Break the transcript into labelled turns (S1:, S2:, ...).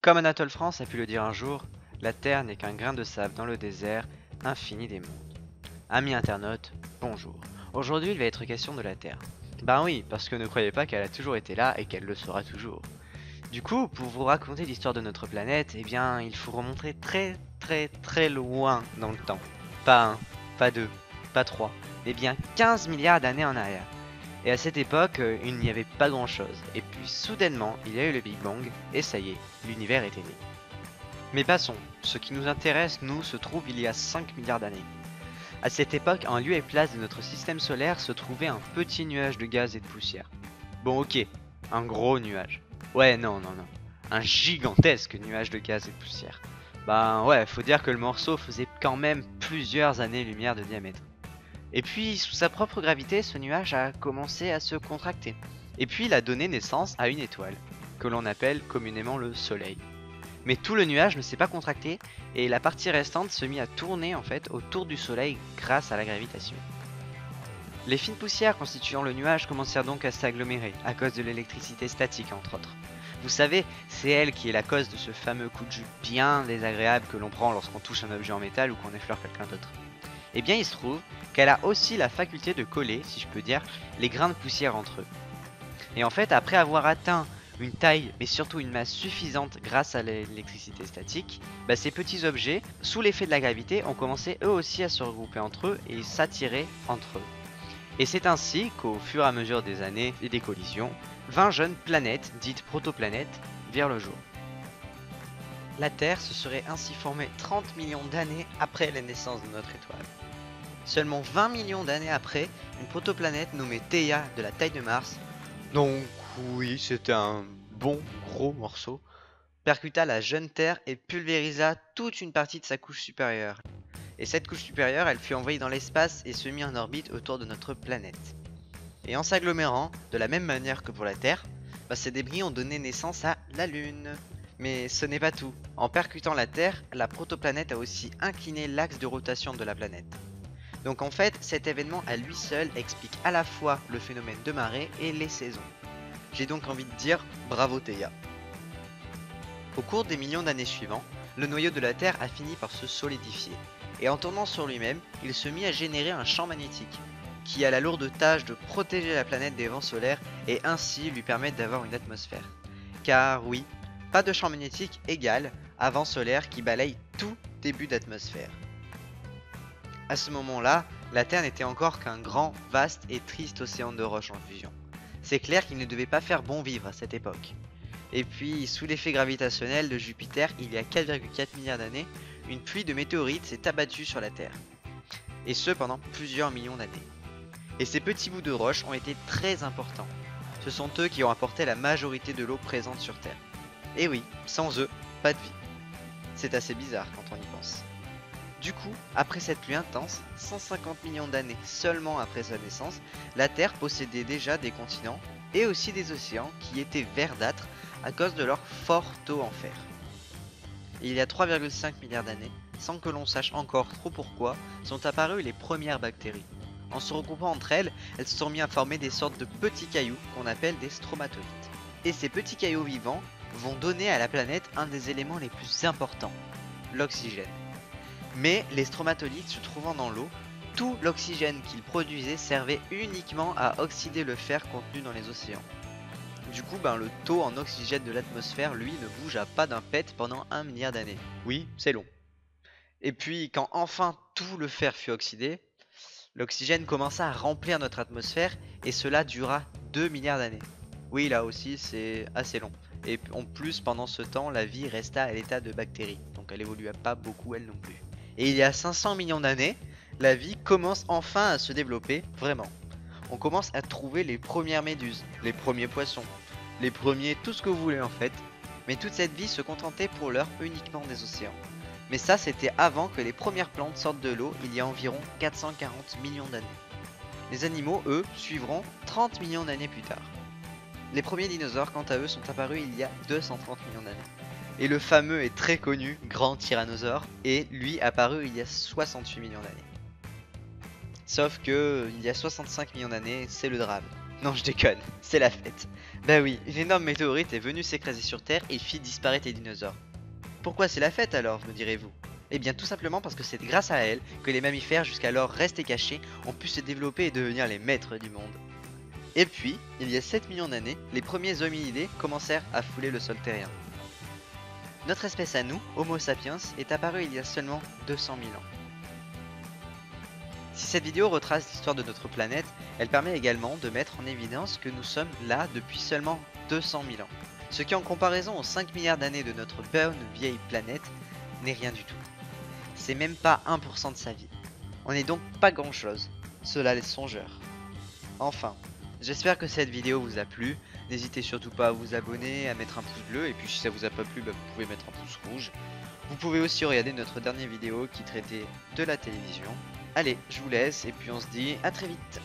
S1: Comme Anatole France a pu le dire un jour, la Terre n'est qu'un grain de sable dans le désert infini des mondes. Amis internautes, bonjour. Aujourd'hui, il va être question de la Terre. Ben oui, parce que ne croyez pas qu'elle a toujours été là et qu'elle le sera toujours. Du coup, pour vous raconter l'histoire de notre planète, eh bien, il faut remonter très loin dans le temps. Pas un, pas deux, pas trois, mais bien 15 milliards d'années en arrière. Et à cette époque, il n'y avait pas grand-chose. Et puis soudainement, il y a eu le Big Bang, et ça y est, l'univers était né. Mais passons, ce qui nous intéresse, nous, se trouve il y a 5 milliards d'années. À cette époque, en lieu et place de notre système solaire se trouvait un petit nuage de gaz et de poussière. Bon ok, un gros nuage. Ouais, non, un gigantesque nuage de gaz et de poussière. Ben ouais, faut dire que le morceau faisait quand même plusieurs années-lumière de diamètre. Et puis, sous sa propre gravité, ce nuage a commencé à se contracter. Et puis, il a donné naissance à une étoile, que l'on appelle communément le Soleil. Mais tout le nuage ne s'est pas contracté, et la partie restante se mit à tourner en fait autour du Soleil grâce à la gravitation. Les fines poussières constituant le nuage commencèrent donc à s'agglomérer, à cause de l'électricité statique entre autres. Vous savez, c'est elle qui est la cause de ce fameux coup de jus bien désagréable que l'on prend lorsqu'on touche un objet en métal ou qu'on effleure quelqu'un d'autre. Eh bien il se trouve qu'elle a aussi la faculté de coller, si je peux dire, les grains de poussière entre eux. Et en fait, après avoir atteint une taille, mais surtout une masse suffisante grâce à l'électricité statique, ces petits objets, sous l'effet de la gravité, ont commencé eux aussi à se regrouper entre eux et s'attirer entre eux. Et c'est ainsi qu'au fur et à mesure des années et des collisions, 20 jeunes planètes, dites protoplanètes, virent le jour. La Terre se serait ainsi formée 30 millions d'années après la naissance de notre étoile. Seulement 20 millions d'années après, une protoplanète nommée Theia de la taille de Mars, donc oui, c'était un bon gros morceau, percuta la jeune Terre et pulvérisa toute une partie de sa couche supérieure. Et cette couche supérieure, elle fut envoyée dans l'espace et se mit en orbite autour de notre planète. Et en s'agglomérant, de la même manière que pour la Terre, ces débris ont donné naissance à la Lune. Mais ce n'est pas tout. En percutant la Terre, la protoplanète a aussi incliné l'axe de rotation de la planète. Donc en fait, cet événement à lui seul explique à la fois le phénomène de marée et les saisons. J'ai donc envie de dire bravo Theia. Au cours des millions d'années suivants, le noyau de la Terre a fini par se solidifier, et en tournant sur lui-même, il se mit à générer un champ magnétique, qui a la lourde tâche de protéger la planète des vents solaires et ainsi lui permettre d'avoir une atmosphère. Car oui, pas de champ magnétique égale à vent solaire qui balaye tout début d'atmosphère. À ce moment-là, la Terre n'était encore qu'un grand, vaste et triste océan de roches en fusion. C'est clair qu'il ne devait pas faire bon vivre à cette époque. Et puis, sous l'effet gravitationnel de Jupiter, il y a 4,4 milliards d'années, une pluie de météorites s'est abattue sur la Terre. Et ce pendant plusieurs millions d'années. Et ces petits bouts de roches ont été très importants. Ce sont eux qui ont apporté la majorité de l'eau présente sur Terre. Et oui, sans eux, pas de vie. C'est assez bizarre quand on y pense. Du coup, après cette pluie intense, 150 millions d'années seulement après sa naissance, la Terre possédait déjà des continents et aussi des océans qui étaient verdâtres à cause de leur fort taux en fer. Et il y a 3,5 milliards d'années, sans que l'on sache encore trop pourquoi, sont apparues les premières bactéries. En se regroupant entre elles, elles se sont mises à former des sortes de petits cailloux qu'on appelle des stromatolites. Et ces petits cailloux vivants vont donner à la planète un des éléments les plus importants, l'oxygène. Mais les stromatolites se trouvant dans l'eau, tout l'oxygène qu'ils produisaient servait uniquement à oxyder le fer contenu dans les océans. Du coup, le taux en oxygène de l'atmosphère, lui, ne bougea pas d'un pet pendant 1 milliard d'années. Oui, c'est long. Et puis, quand enfin tout le fer fut oxydé, l'oxygène commença à remplir notre atmosphère et cela dura 2 milliards d'années. Oui, là aussi, c'est assez long. Et en plus, pendant ce temps, la vie resta à l'état de bactérie. Donc elle évolua pas beaucoup, elle non plus. Et il y a 500 millions d'années, la vie commence enfin à se développer, vraiment. On commence à trouver les premières méduses, les premiers poissons, les premiers tout ce que vous voulez en fait. Mais toute cette vie se contentait pour l'heure uniquement des océans. Mais ça c'était avant que les premières plantes sortent de l'eau il y a environ 440 millions d'années. Les animaux, eux, suivront 30 millions d'années plus tard. Les premiers dinosaures, quant à eux, sont apparus il y a 230 millions d'années. Et le fameux et très connu grand tyrannosaure est, lui, apparu il y a 68 millions d'années. Sauf que, il y a 65 millions d'années, c'est le drame. Non, je déconne, c'est la fête. Bah oui, une énorme météorite est venue s'écraser sur Terre et fit disparaître les dinosaures. Pourquoi c'est la fête alors, me direz-vous? Eh bien tout simplement parce que c'est grâce à elle que les mammifères jusqu'alors restés cachés ont pu se développer et devenir les maîtres du monde. Et puis, il y a 7 millions d'années, les premiers hominidés commencèrent à fouler le sol terrien. Notre espèce à nous, Homo sapiens, est apparue il y a seulement 200 000 ans. Si cette vidéo retrace l'histoire de notre planète, elle permet également de mettre en évidence que nous sommes là depuis seulement 200 000 ans. Ce qui en comparaison aux 5 milliards d'années de notre bonne vieille planète n'est rien du tout. C'est même pas 1% de sa vie. On n'est donc pas grand chose. Cela laisse songeur. Enfin, j'espère que cette vidéo vous a plu. N'hésitez surtout pas à vous abonner, à mettre un pouce bleu, et puis si ça vous a pas plu, vous pouvez mettre un pouce rouge. Vous pouvez aussi regarder notre dernière vidéo qui traitait de la télévision. Allez, je vous laisse, et puis on se dit à très vite.